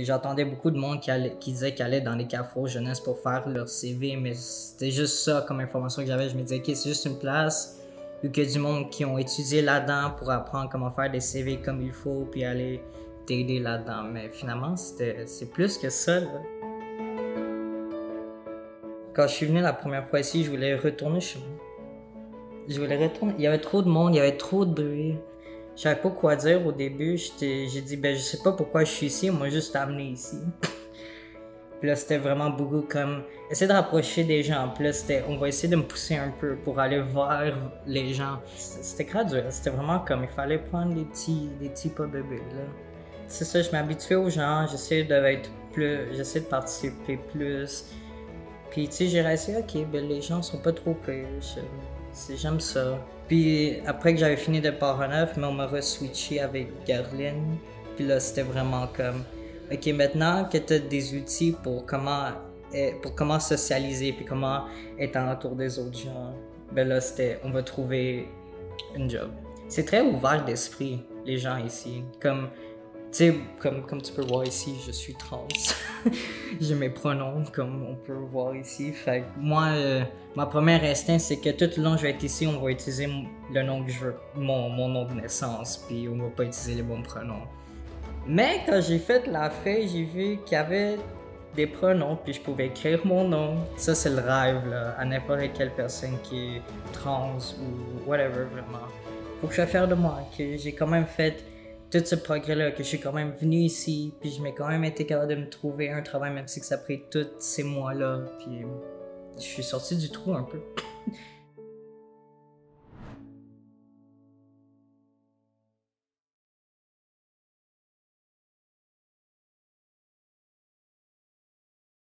J'entendais beaucoup de monde qui disait qu'ils allaient dans les carrefours jeunesse pour faire leur CV, mais c'était juste ça comme information que j'avais. Je me disais, ok, c'est juste une place où il y a du monde qui ont étudié là-dedans pour apprendre comment faire des CV comme il faut, puis aller t'aider là-dedans. Mais finalement, c'est plus que ça, là. Quand je suis venu la première fois ici, je voulais retourner chez moi. Je voulais retourner. Il y avait trop de monde, il y avait trop de bruit. Je savais pas quoi dire au début. J'ai dit, ben, je sais pas pourquoi je suis ici, on m'a juste amené ici. Puis là, c'était vraiment beaucoup comme essayer de rapprocher des gens. Puis là, on va essayer de me pousser un peu pour aller vers les gens. C'était graduel. C'était vraiment comme il fallait prendre des petits pas bébés, là. C'est ça, je m'habituais aux gens. J'essaie de participer plus. Puis, tu sais, j'ai réalisé, ok, ben les gens sont pas trop pires. J'aime ça. Puis, après que j'avais fini de Port-Neuf, mais on m'a re-switché avec Garline. Puis là, c'était vraiment comme, ok, maintenant que tu as des outils pour comment socialiser, puis comment être autour des autres gens, ben là, on va trouver une job. C'est très ouvert d'esprit, les gens ici. Comme, tu sais, comme tu peux voir ici, je suis trans. J'ai mes pronoms, comme on peut voir ici. Fait que moi, ma première instinct, c'est que tout le long que je vais être ici, on va utiliser le nom que je veux, mon nom de naissance, puis on va pas utiliser les bons pronoms. Mais quand j'ai fait la feuille, j'ai vu qu'il y avait des pronoms, puis je pouvais écrire mon nom. Ça, c'est le rêve, là, à n'importe quelle personne qui est trans ou whatever, vraiment. Faut que je sois fier de moi, que j'ai quand même fait tout ce progrès-là, que je suis quand même venu ici, puis je m'ai quand même été capable de me trouver un travail, même si ça a pris tous ces mois-là, puis je suis sorti du trou un peu.